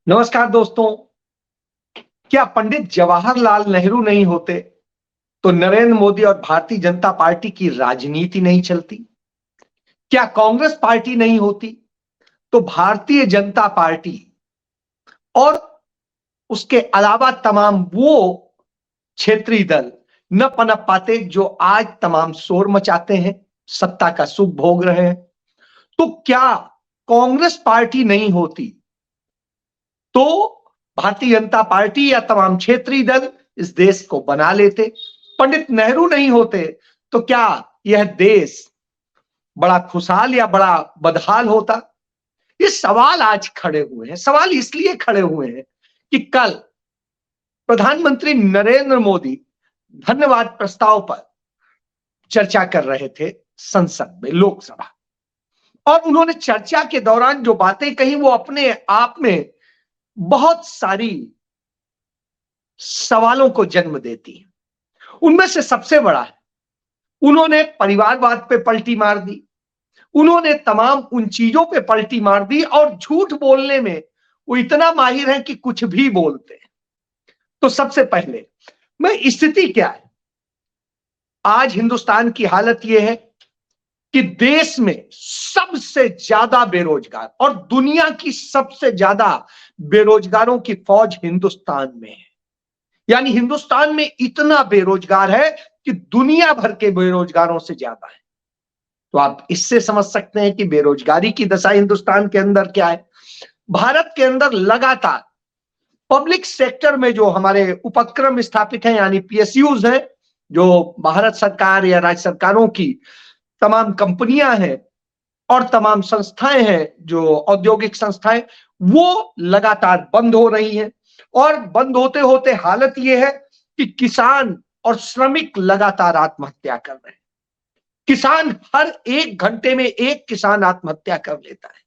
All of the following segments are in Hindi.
नमस्कार दोस्तों। क्या पंडित जवाहरलाल नेहरू नहीं होते तो नरेंद्र मोदी और भारतीय जनता पार्टी की राजनीति नहीं चलती? क्या कांग्रेस पार्टी नहीं होती तो भारतीय जनता पार्टी और उसके अलावा तमाम वो क्षेत्रीय दल न पनप पाते जो आज तमाम शोर मचाते हैं, सत्ता का सुख भोग रहे हैं? तो क्या कांग्रेस पार्टी नहीं होती तो भारतीय जनता पार्टी या तमाम क्षेत्रीय दल इस देश को बना लेते? पंडित नेहरू नहीं होते तो क्या यह देश बड़ा खुशहाल या बड़ा बदहाल होता? ये सवाल आज खड़े हुए हैं। सवाल इसलिए खड़े हुए हैं कि कल प्रधानमंत्री नरेंद्र मोदी धन्यवाद प्रस्ताव पर चर्चा कर रहे थे संसद में, लोकसभा, और उन्होंने चर्चा के दौरान जो बातें कही वो अपने आप में बहुत सारी सवालों को जन्म देती है। उनमें से सबसे बड़ा है, उन्होंने परिवारवाद पे पलटी मार दी, उन्होंने तमाम उन चीजों पे पलटी मार दी और झूठ बोलने में वो इतना माहिर है कि कुछ भी बोलते हैं। तो सबसे पहले मैं स्थिति क्या है, आज हिंदुस्तान की हालत यह है कि देश में सबसे ज्यादा बेरोजगार और दुनिया की सबसे ज्यादा बेरोजगारों की फौज हिंदुस्तान में है। यानी हिंदुस्तान में इतना बेरोजगार है कि दुनिया भर के बेरोजगारों से ज्यादा है। तो आप इससे समझ सकते हैं कि बेरोजगारी की दशा हिंदुस्तान के अंदर क्या है। भारत के अंदर लगातार पब्लिक सेक्टर में जो हमारे उपक्रम स्थापित हैं, यानी पीएसयूज हैं, जो भारत सरकार या राज्य सरकारों की तमाम कंपनियां हैं और तमाम संस्थाएं हैं, जो औद्योगिक संस्थाएं, वो लगातार बंद हो रही हैं। और बंद होते होते हालत यह है कि किसान और श्रमिक लगातार आत्महत्या कर रहे हैं। किसान हर 1 घंटे में एक किसान आत्महत्या कर लेता है।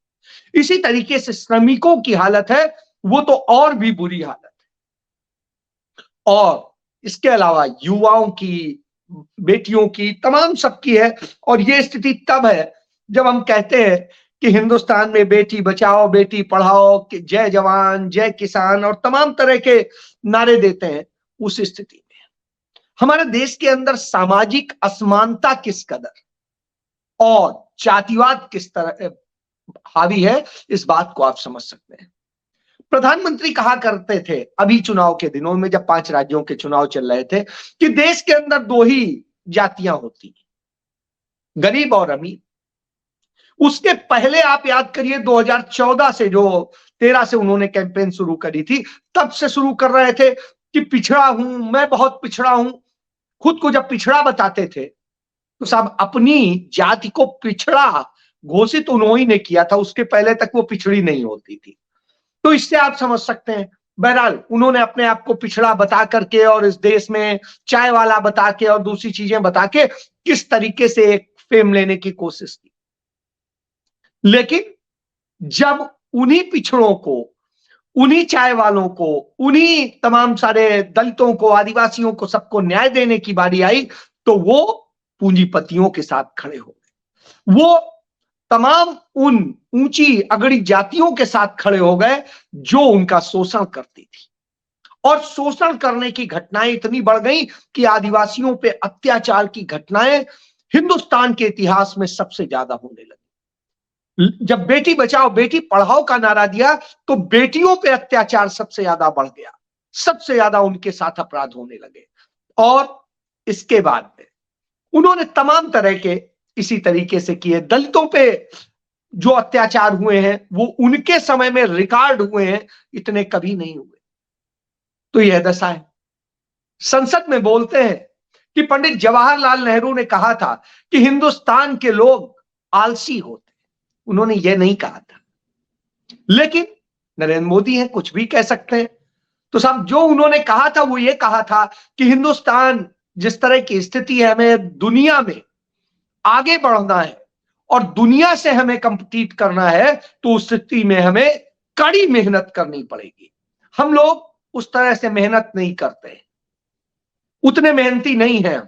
इसी तरीके से श्रमिकों की हालत है, वो तो और भी बुरी हालत है। और इसके अलावा युवाओं की, बेटियों की, तमाम सबकी है। और ये स्थिति तब है जब हम कहते हैं कि हिंदुस्तान में बेटी बचाओ बेटी पढ़ाओ, जय जवान जय किसान और तमाम तरह के नारे देते हैं। उस स्थिति में हमारे देश के अंदर सामाजिक असमानता किस कदर और जातिवाद किस तरह हावी है, इस बात को आप समझ सकते हैं। प्रधानमंत्री कहा करते थे अभी चुनाव के दिनों में, जब 5 राज्यों के चुनाव चल रहे थे, कि देश के अंदर 2 ही जातियां होती हैं, गरीब और अमीर। उसके पहले आप याद करिए 2014 से, जो 13 से उन्होंने कैंपेन शुरू करी थी, तब से शुरू कर रहे थे कि पिछड़ा हूं मैं, बहुत पिछड़ा हूं। खुद को जब पिछड़ा बताते थे तो साहब अपनी जाति को पिछड़ा घोषित उन्होंने ने किया था, उसके पहले तक वो पिछड़ी नहीं होती थी। तो इससे आप समझ सकते हैं। बहरहाल उन्होंने अपने आप को पिछड़ा बता करके और इस देश में चाय वाला बता के और दूसरी चीजें बता के किस तरीके से एक फेम लेने की कोशिश की। लेकिन जब उन्हीं पिछड़ों को, उन्हीं चाय वालों को, उन्हीं तमाम सारे दलितों को, आदिवासियों को, सबको न्याय देने की बारी आई तो वो पूंजीपतियों के साथ खड़े हो गए। वो तमाम उन ऊंची अगड़ी जातियों के साथ खड़े हो गए जो उनका शोषण करती थी। और शोषण करने की घटनाएं इतनी बढ़ गई कि आदिवासियों पे अत्याचार की घटनाएं हिंदुस्तान के इतिहास में सबसे ज्यादा होने लगी। जब बेटी बचाओ बेटी पढ़ाओ का नारा दिया तो बेटियों पे अत्याचार सबसे ज्यादा बढ़ गया, सबसे ज्यादा उनके साथ अपराध होने लगे। और इसके बाद में उन्होंने तमाम तरह के इसी तरीके से किए। दलितों पे जो अत्याचार हुए हैं वो उनके समय में रिकॉर्ड हुए हैं, इतने कभी नहीं हुए। तो यह दशा है। संसद में बोलते हैं कि पंडित जवाहरलाल नेहरू ने कहा था कि हिंदुस्तान के लोग आलसी होते। उन्होंने यह नहीं कहा था, लेकिन नरेंद्र मोदी हैं, कुछ भी कह सकते हैं। तो साहब जो उन्होंने कहा था वो ये कहा था कि हिंदुस्तान जिस तरह की स्थिति है, हमें दुनिया में आगे बढ़ना है और दुनिया से हमें कंपीट करना है, तो उस स्थिति में हमें कड़ी मेहनत करनी पड़ेगी। हम लोग उस तरह से मेहनत नहीं करते, उतने मेहनती नहीं हैं,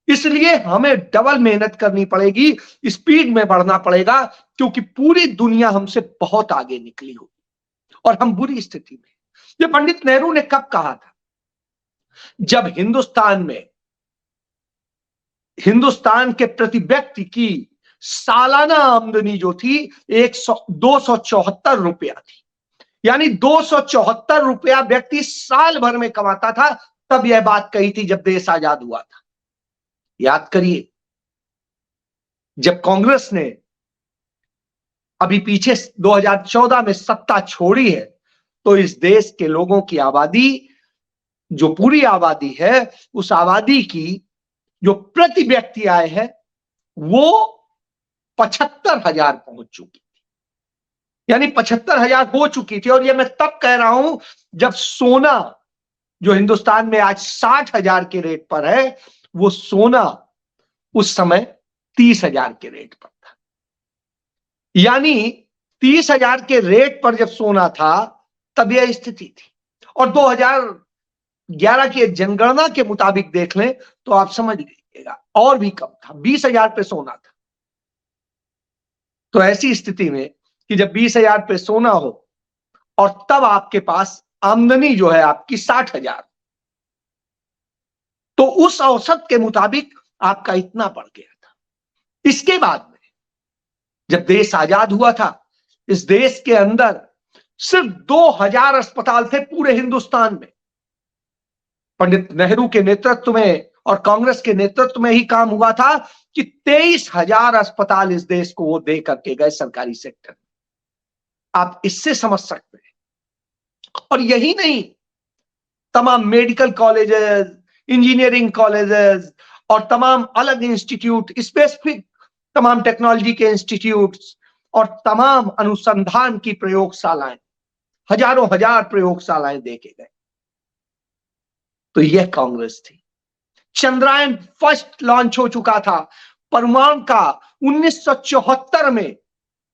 इसलिए हमें डबल मेहनत करनी पड़ेगी, स्पीड में बढ़ना पड़ेगा, क्योंकि पूरी दुनिया हमसे बहुत आगे निकली होगी। और हम बुरी स्थिति में। ये पंडित नेहरू ने कब कहा था? जब हिंदुस्तान के प्रति व्यक्ति की सालाना आमदनी जो थी 274 रुपया थी, यानी 274 रुपया व्यक्ति साल भर में कमाता था। तब यह बात कही थी जब देश आजाद हुआ था। याद करिए, जब कांग्रेस ने अभी पीछे 2014 में सत्ता छोड़ी है, तो इस देश के लोगों की आबादी, जो पूरी आबादी है, उस आबादी की जो प्रति व्यक्ति आय है वो 75,000 पहुंच चुकी थी, यानी 75,000 हो चुकी थी। और ये मैं तब कह रहा हूं जब सोना, जो हिंदुस्तान में आज 60,000 के रेट पर है, वो सोना उस समय 30,000 के रेट पर था। यानी 30,000 के रेट पर जब सोना था तब यह स्थिति थी। और 2011 की जनगणना के मुताबिक देख लें तो आप समझ लीजिएगा और भी कम था, 20,000 पे सोना था। तो ऐसी स्थिति में कि जब 20,000 पे सोना हो और तब आपके पास आमदनी जो है आपकी 60,000, तो उस औसत के मुताबिक आपका इतना बढ़ गया था। इसके बाद में जब देश आजाद हुआ था, इस देश के अंदर सिर्फ 2,000 अस्पताल थे पूरे हिंदुस्तान में। पंडित नेहरू के नेतृत्व में और कांग्रेस के नेतृत्व में ही काम हुआ था कि 23,000 अस्पताल इस देश को वो दे करके गए सरकारी सेक्टर में। आप इससे समझ सकते हैं। और यही नहीं, तमाम मेडिकल कॉलेजेस, इंजीनियरिंग कॉलेजेस और तमाम अलग इंस्टीट्यूट, स्पेसिफिक तमाम टेक्नोलॉजी के इंस्टीट्यूट्स और तमाम अनुसंधान की प्रयोगशालाएं, हजारों हजार प्रयोगशालाएं देखे गए। तो यह कांग्रेस थी। चंद्रयान फर्स्ट लॉन्च हो चुका था, परमाणु का 1974 में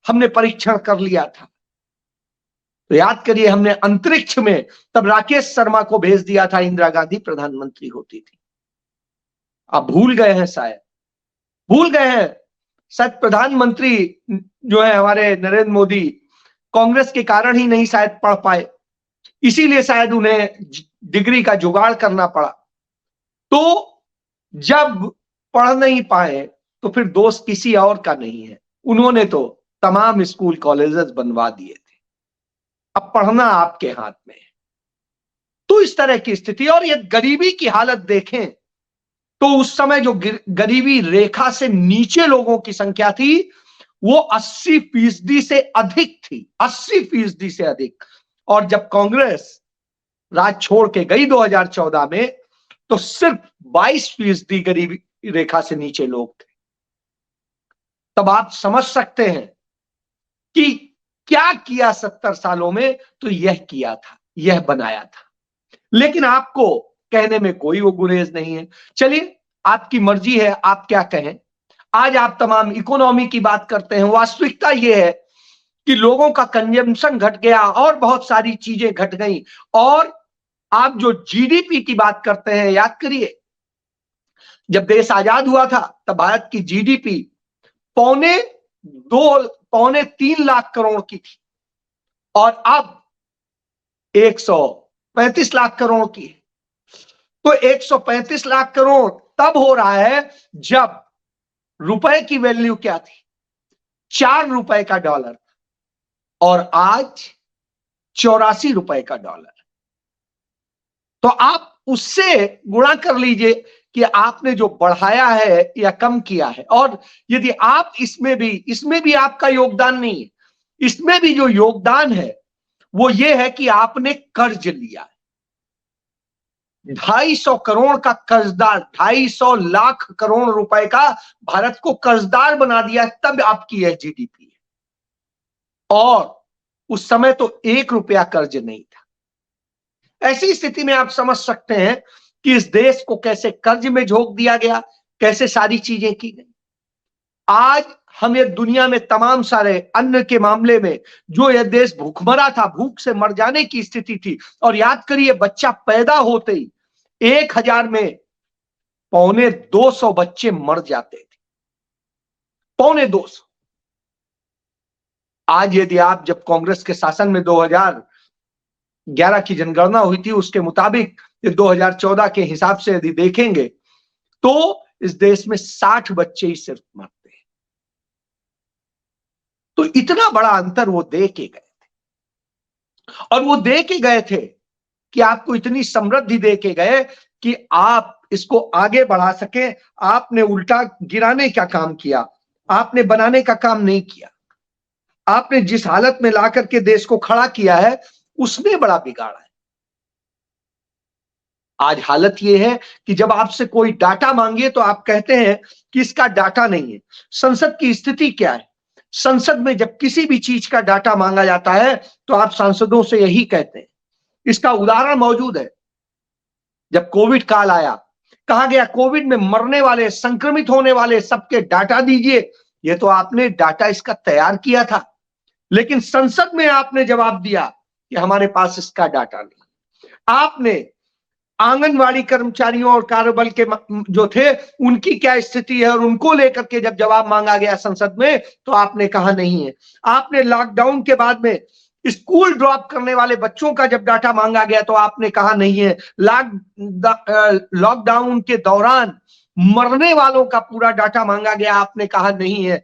हमने परीक्षण कर लिया था। तो याद करिए, हमने अंतरिक्ष में तब राकेश शर्मा को भेज दिया था, इंदिरा गांधी प्रधानमंत्री होती थी। आप भूल गए हैं, शायद भूल गए हैं। शायद प्रधानमंत्री जो है हमारे नरेंद्र मोदी कांग्रेस के कारण ही नहीं शायद पढ़ पाए, इसीलिए शायद उन्हें डिग्री का जुगाड़ करना पड़ा। तो जब पढ़ नहीं पाए तो फिर दोष किसी और का नहीं है, उन्होंने तो तमाम स्कूल कॉलेजेस बनवा दिए थे। अब पढ़ना आपके हाथ में है। तो इस तरह की स्थिति, और ये गरीबी की हालत देखें तो उस समय जो गरीबी रेखा से नीचे लोगों की संख्या थी वो 80% से अधिक थी, 80% से अधिक। और जब कांग्रेस राज छोड़ के गई 2014 में, तो सिर्फ 22% गरीबी रेखा से नीचे लोग थे। तब आप समझ सकते हैं कि क्या किया 70 सालों में। तो यह किया था, यह बनाया था। लेकिन आपको कहने में कोई वो गुरेज नहीं है। चलिए, आपकी मर्जी है, आप क्या कहें। आज आप तमाम इकोनॉमी की बात करते हैं, वास्तविकता यह है कि लोगों का कंजम्पशन घट गया और बहुत सारी चीजें घट गई। और आप जो जीडीपी की बात करते हैं, याद करिए, जब देश आजाद हुआ था तब भारत की जीडीपी 2.25-3 लाख करोड़ की थी और अब 135 लाख करोड़ की है। तो 135 लाख करोड़ तब हो रहा है जब रुपए की वैल्यू क्या थी, 4 रुपए का डॉलर, और आज 84 रुपए का डॉलर। तो आप उससे गुणा कर लीजिए कि आपने जो बढ़ाया है या कम किया है। और यदि आप इसमें भी आपका योगदान नहीं है, इसमें भी जो योगदान है वो ये है कि आपने कर्ज लिया है। 250 करोड़ का कर्जदार, 250 लाख करोड़ रुपए का भारत को कर्जदार बना दिया, तब आपकी यह जीडीपी है। और उस समय तो 1 रुपया कर्ज नहीं था। ऐसी स्थिति में आप समझ सकते हैं कि इस देश को कैसे कर्ज में झोंक दिया गया, कैसे सारी चीजें की गई। आज हम ये दुनिया में तमाम सारे अन्न के मामले में जो यह देश भूखमरा था, भूख से मर जाने की स्थिति थी। और याद करिए, बच्चा पैदा होते ही 1,000 में 250 बच्चे मर जाते थे, 250। आज यदि आप, जब कांग्रेस के शासन में 2014 2011 की जनगणना हुई थी, उसके मुताबिक 2014 के हिसाब से यदि देखेंगे तो इस देश में 60 बच्चे ही सिर्फ मरते हैं। तो इतना बड़ा अंतर वो दे के गए थे, और वो दे के गए थे कि आपको इतनी समृद्धि दे के गए कि आप इसको आगे बढ़ा सके। आपने उल्टा गिराने का काम किया, आपने बनाने का काम नहीं किया। आपने जिस हालत में ला करके देश को खड़ा किया है, उसने बड़ा बिगाड़ा है। आज हालत यह है कि जब आपसे कोई डाटा मांगे तो आप कहते हैं कि इसका डाटा नहीं है। संसद की स्थिति क्या है? संसद में जब किसी भी चीज का डाटा मांगा जाता है तो आप सांसदों से यही कहते हैं। इसका उदाहरण मौजूद है। जब कोविड काल आया, कहा गया कोविड में मरने वाले, संक्रमित होने वाले सबके डाटा दीजिए। यह तो आपने डाटा इसका तैयार किया था, लेकिन संसद में आपने जवाब दिया कि हमारे पास इसका डाटा नहीं। आपने आंगनवाड़ी कर्मचारियों और कार्यबल के जो थे उनकी क्या स्थिति है और उनको लेकर के जब जवाब मांगा गया संसद में तो आपने कहा नहीं है। आपने लॉकडाउन के बाद में स्कूल ड्रॉप करने वाले बच्चों का जब डाटा मांगा गया तो आपने कहा नहीं है। लॉकडाउन के दौरान मरने वालों का पूरा डाटा मांगा गया, आपने कहा नहीं है।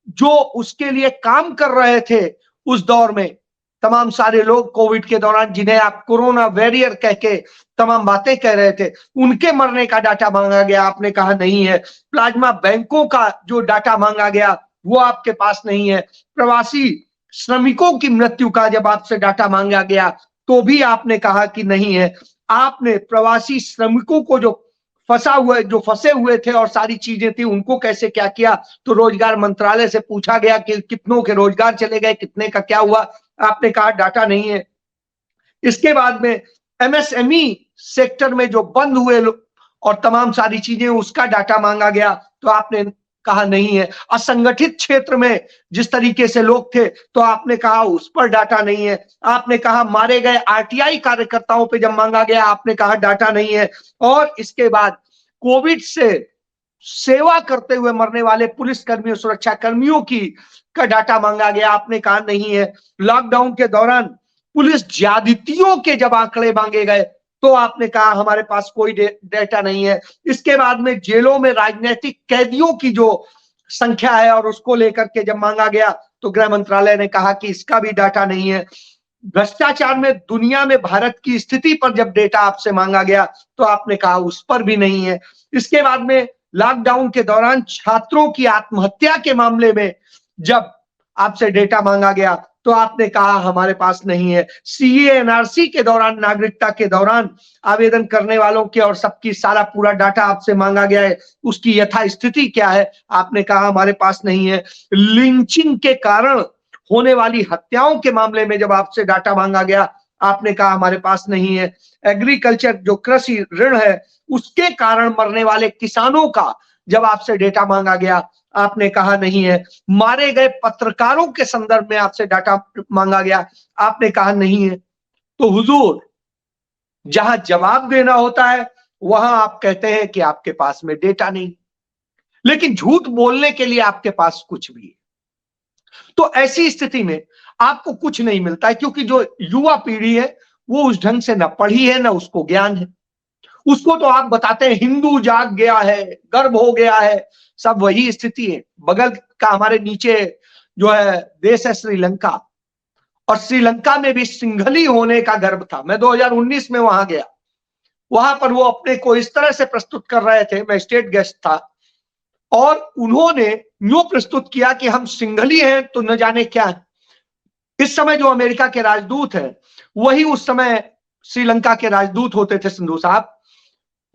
जो उसके लिए काम कर रहे थे उस दौर में तमाम सारे लोग कोविड के दौरान, जिन्हें आप कोरोना वॉरियर कह के तमाम बातें कह रहे थे, उनके मरने का डाटा मांगा गया, आपने कहा नहीं है। प्लाज्मा बैंकों का जो डाटा मांगा गया वो आपके पास नहीं है। प्रवासी श्रमिकों की मृत्यु का जब आपसे डाटा मांगा गया तो भी आपने कहा कि नहीं है। आपने प्रवासी श्रमिकों को जो फंसे हुए थे और सारी चीजें थी उनको कैसे क्या किया, तो रोजगार मंत्रालय से पूछा गया कि कितनों के रोजगार चले गए, कितने का क्या हुआ, आपने कहा डाटा नहीं है। इसके बाद में एमएसएमई सेक्टर में जो बंद हुए और तमाम सारी चीजें, उसका डाटा मांगा गया तो आपने कहा नहीं है। असंगठित क्षेत्र में जिस तरीके से लोग थे तो आपने कहा उस पर डाटा नहीं है। आपने कहा मारे गए आरटीआई कार्यकर्ताओं पे जब मांगा गया आपने कहा डाटा नहीं है। और इसके बाद कोविड से सेवा करते हुए मरने वाले पुलिस कर्मियों, सुरक्षा कर्मियों की का डाटा मांगा गया, आपने कहा नहीं है। लॉकडाउन के दौरान पुलिस ज्यादतियों के जब आंकड़े मांगे गए तो आपने कहा हमारे पास कोई डेटा नहीं है। इसके बाद में जेलों में राजनीतिक कैदियों की जो संख्या है और उसको लेकर के जब मांगा गया तो गृह मंत्रालय ने कहा कि इसका भी डाटा नहीं है। भ्रष्टाचार में दुनिया में भारत की स्थिति पर जब डेटा आपसे मांगा गया तो आपने कहा उस पर भी नहीं है। इसके बाद में लॉकडाउन के दौरान छात्रों की आत्महत्या के मामले में जब आपसे डेटा मांगा गया तो आपने कहा हमारे पास नहीं है। सीए एनआरसी के दौरान, नागरिकता के दौरान आवेदन करने वालों के और सबकी सारा पूरा डाटा आपसे मांगा गया है, उसकी यथास्थिति क्या है, आपने कहा हमारे पास नहीं है। लिंचिंग के कारण होने वाली हत्याओं के मामले में जब आपसे डाटा मांगा गया आपने कहा हमारे पास नहीं है। एग्रीकल्चर जो कृषि ऋण है उसके कारण मरने वाले किसानों का जब आपसे डेटा मांगा गया आपने कहा नहीं है। मारे गए पत्रकारों के संदर्भ में आपसे डाटा मांगा गया, आपने कहा नहीं है। तो हुजूर, जहां जवाब देना होता है वहां आप कहते हैं कि आपके पास में डेटा नहीं, लेकिन झूठ बोलने के लिए आपके पास कुछ भी है। तो ऐसी स्थिति में आपको कुछ नहीं मिलता है, क्योंकि जो युवा पीढ़ी है वो उस ढंग से न पढ़ी है न उसको ज्ञान है। उसको तो आप बताते हैं हिंदू जाग गया है, गर्व हो गया है, सब वही स्थिति है। बगल का हमारे नीचे जो है देश है श्रीलंका, और श्रीलंका में भी सिंघली होने का गर्व था। मैं 2019 में वहां गया, वहां पर वो अपने को इस तरह से प्रस्तुत कर रहे थे, मैं स्टेट गेस्ट था, और उन्होंने यूं प्रस्तुत किया कि हम सिंघली हैं तो न जाने क्या है। इस समय जो अमेरिका के राजदूत हैं वही उस समय श्रीलंका के राजदूत होते थे, सिंधु साहब।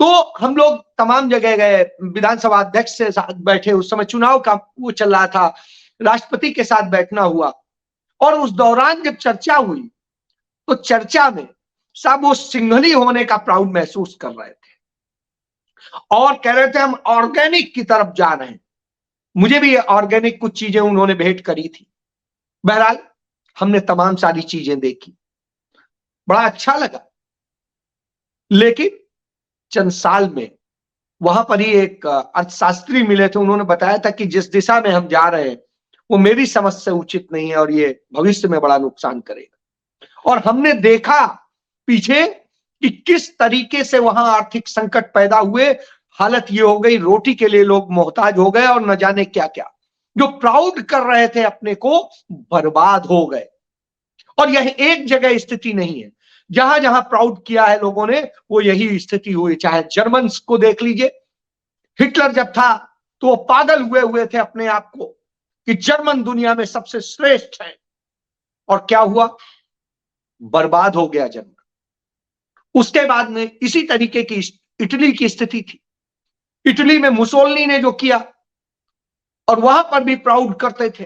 तो हम लोग तमाम जगह गए, विधानसभा अध्यक्ष से साथ बैठे, उस समय चुनाव का वो चल रहा था, राष्ट्रपति के साथ बैठना हुआ, और उस दौरान जब चर्चा हुई तो चर्चा में सब वो सिंघली होने का प्राउड महसूस कर रहे थे और कह रहे थे हम ऑर्गेनिक की तरफ जा रहे हैं। मुझे भी ऑर्गेनिक कुछ चीजें उन्होंने भेंट करी थी। बहरहाल हमने तमाम सारी चीजें देखी, बड़ा अच्छा लगा। लेकिन चंद साल में वहां पर ही एक अर्थशास्त्री मिले थे, उन्होंने बताया था कि जिस दिशा में हम जा रहे हैं वो मेरी समझ से उचित नहीं है और ये भविष्य में बड़ा नुकसान करेगा। और हमने देखा पीछे कि किस तरीके से वहां आर्थिक संकट पैदा हुए, हालत ये हो गई, रोटी के लिए लोग मोहताज हो गए और न जाने क्या क्या। जो प्राउड कर रहे थे अपने को, बर्बाद हो गए। और यह एक जगह स्थिति नहीं है, जहां जहां प्राउड किया है लोगों ने, वो यही स्थिति हुई। चाहे जर्मन्स को देख लीजिए, हिटलर जब था तो वो पागल हुए हुए थे अपने आप को कि जर्मन दुनिया में सबसे श्रेष्ठ है, और क्या हुआ, बर्बाद हो गया जर्मन। उसके बाद में इसी तरीके की इटली की स्थिति थी। इटली में मुसोलिनी ने जो किया, और वहां पर भी प्राउड करते थे,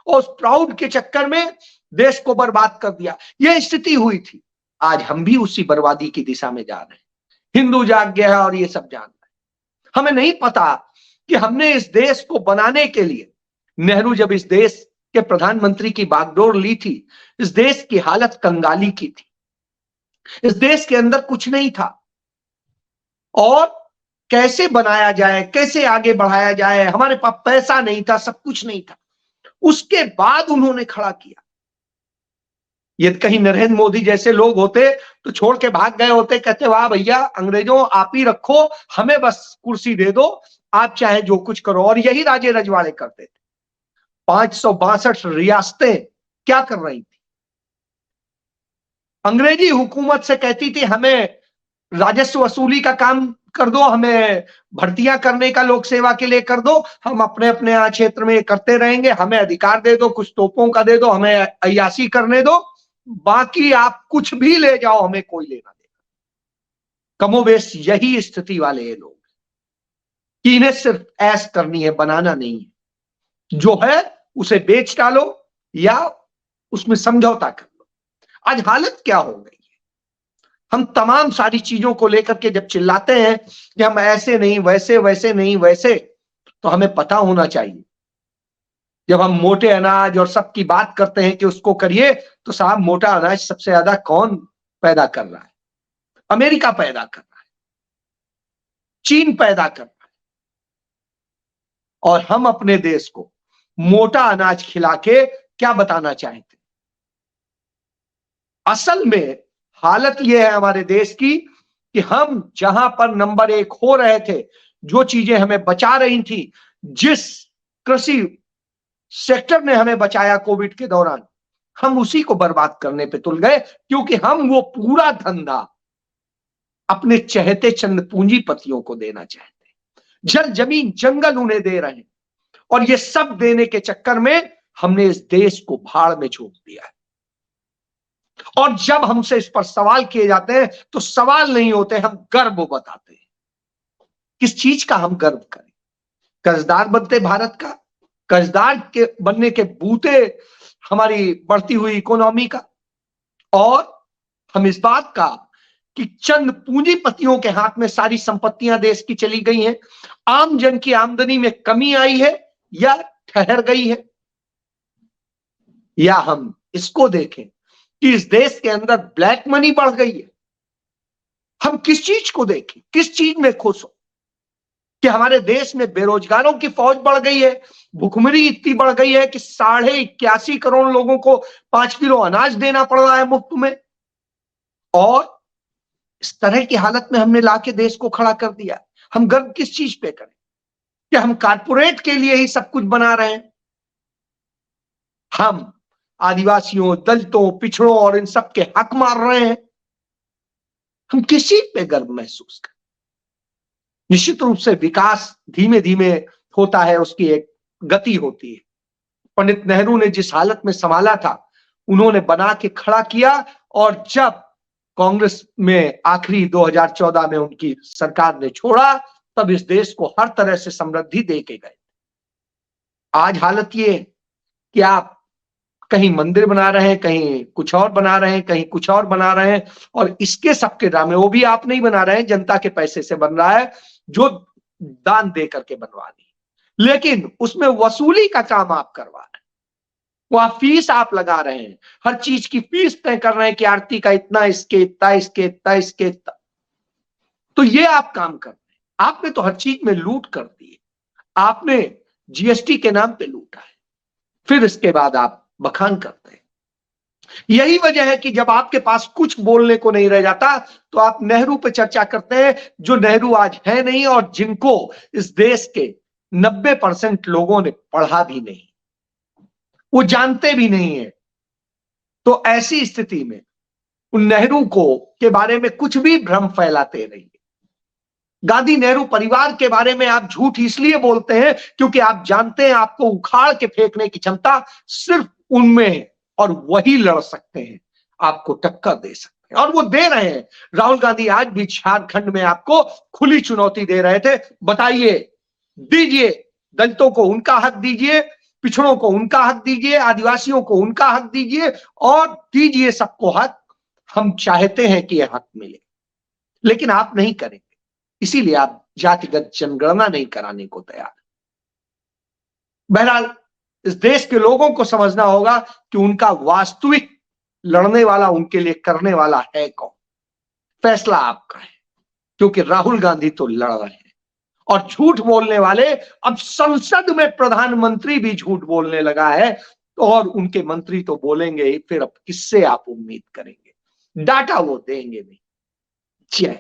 और उस प्राउड के चक्कर में देश को बर्बाद कर दिया। यह स्थिति हुई थी। आज हम भी उसी बर्बादी की दिशा में जा रहे हैं। हिंदू जाग गया है और ये सब जान रहे हैं। हमें नहीं पता कि हमने इस देश को बनाने के लिए, नेहरू जब इस देश के प्रधानमंत्री की बागडोर ली थी, इस देश की हालत कंगाली की थी। इस देश के अंदर कुछ नहीं था, और कैसे बनाया जाए, कैसे आगे बढ़ाया जाए, हमारे पास पैसा नहीं था, सब कुछ नहीं था। उसके बाद उन्होंने खड़ा किया। यदि कहीं नरेंद्र मोदी जैसे लोग होते तो छोड़ के भाग गए होते, कहते वाह भैया अंग्रेजों आप ही रखो, हमें बस कुर्सी दे दो, आप चाहे जो कुछ करो। और यही राजे रजवाड़े करते थे। 562 रियासतें क्या कर रही थी? अंग्रेजी हुकूमत से कहती थी हमें राजस्व वसूली का काम कर दो, हमें भर्तियां करने का लोक सेवा के लिए कर दो, हम अपने अपने यहाँ क्षेत्र में करते रहेंगे, हमें अधिकार दे दो, कुछ तोपों का दे दो, हमें अय्याशी करने दो, बाकी आप कुछ भी ले जाओ, हमें कोई लेना देना। कमोबेश यही स्थिति वाले ये लोग कि इन्हें सिर्फ ऐश करनी है, बनाना नहीं है। जो है उसे बेच डालो या उसमें समझौता कर लो। आज हालत क्या हो गई? हम तमाम सारी चीजों को लेकर के जब चिल्लाते हैं कि हम ऐसे नहीं, वैसे, वैसे नहीं, वैसे, तो हमें पता होना चाहिए। जब हम मोटे अनाज और सब की बात करते हैं कि उसको करिए, तो साहब मोटा अनाज सबसे ज्यादा कौन पैदा कर रहा है? अमेरिका पैदा कर रहा है, चीन पैदा कर रहा है। और हम अपने देश को मोटा अनाज खिला के क्या बताना चाहते? असल में हालत यह है हमारे देश की कि हम जहां पर नंबर 1 हो रहे थे, जो चीजें हमें बचा रही थी, जिस कृषि सेक्टर ने हमें बचाया कोविड के दौरान, हम उसी को बर्बाद करने पे तुल गए, क्योंकि हम वो पूरा धंधा अपने चहेते चंद पूंजीपतियों को देना चाहते हैं। जल जमीन जंगल उन्हें दे रहे हैं, और ये सब देने के चक्कर में हमने इस देश को भाड़ में झोंक दिया है। और जब हमसे इस पर सवाल किए जाते हैं तो सवाल नहीं होते, हम गर्व बताते हैं। किस चीज का हम गर्व करें? कर्जदार बनते भारत का, कर्जदार के बनने के बूते हमारी बढ़ती हुई इकोनॉमी का, और हम इस बात का कि चंद पूंजीपतियों के हाथ में सारी संपत्तियां देश की चली गई हैं, आम जन की आमदनी में कमी आई है या ठहर गई है? या हम इसको देखें कि इस देश के अंदर ब्लैक मनी बढ़ गई है? हम किस चीज को देखें, किस चीज में खुश हो कि हमारे देश में बेरोजगारों की फौज बढ़ गई है, भुखमरी इतनी बढ़ गई है कि 81.5 करोड़ लोगों को 5 किलो अनाज देना पड़ रहा है मुफ्त में, और इस तरह की हालत में हमने लाके देश को खड़ा कर दिया। हम गर्व किस चीज पे करें? कि हम कारपोरेट के लिए ही सब कुछ बना रहे हैं? हम आदिवासियों, दलितों, पिछड़ों और इन सब के हक मार रहे हैं? हम किस चीज पे गर्व महसूस करें? निश्चित रूप से विकास धीमे धीमे होता है, उसकी एक गति होती है। पंडित नेहरू ने जिस हालत में संभाला था, उन्होंने बना के खड़ा किया, और जब कांग्रेस में आखिरी 2014 में उनकी सरकार ने छोड़ा, तब इस देश को हर तरह से समृद्धि दे के गए। आज हालत ये कि आप कहीं मंदिर बना रहे हैं, कहीं कुछ और बना रहे हैं, कहीं कुछ और बना रहे हैं, और इसके सबके दाम में वो भी आप नहीं बना रहे हैं, जनता के पैसे से बन रहा है, जो दान दे करके बनवा दी, लेकिन उसमें वसूली का काम आप करवा रहे हैं। वहां फीस आप लगा रहे हैं, हर चीज की फीस तय कर रहे हैं कि आरती का इतना, इसके इतना, इसके इतना, इसके इतना। तो ये आप काम कर रहे हैं। आपने तो हर चीज में लूट कर दी है। आपने जीएसटी के नाम पे लूटा है, फिर इसके बाद आप बखान करते हैं। यही वजह है कि जब आपके पास कुछ बोलने को नहीं रह जाता तो आप नेहरू पे चर्चा करते हैं, जो नेहरू आज है नहीं और जिनको इस देश के 90% लोगों ने पढ़ा भी नहीं, वो जानते भी नहीं है। तो ऐसी स्थिति में उन नेहरू को के बारे में कुछ भी भ्रम फैलाते रहिए। गांधी नेहरू परिवार के बारे में आप झूठ इसलिए बोलते हैं क्योंकि आप जानते हैं आपको उखाड़ के फेंकने की क्षमता सिर्फ उनमें है और वही लड़ सकते हैं, आपको टक्कर दे सकते हैं और वो दे रहे हैं। राहुल गांधी आज भी झारखंड में आपको खुली चुनौती दे रहे थे। बताइए, दीजिए, दलितों को उनका हक दीजिए, पिछड़ों को उनका हक दीजिए, आदिवासियों को उनका हक दीजिए और दीजिए सबको हक। हम चाहते हैं कि यह हक मिले, लेकिन आप नहीं करेंगे, इसीलिए आप जातिगत जनगणना नहीं कराने को तैयार। बहरहाल इस देश के लोगों को समझना होगा कि उनका वास्तविक लड़ने वाला, उनके लिए करने वाला है कौन। फैसला आपका है, क्योंकि राहुल गांधी तो लड़ रहे हैं और झूठ बोलने वाले, अब संसद में प्रधानमंत्री भी झूठ बोलने लगा है और उनके मंत्री तो बोलेंगे ही, फिर अब किससे आप उम्मीद करेंगे। डाटा वो देंगे नहीं। जय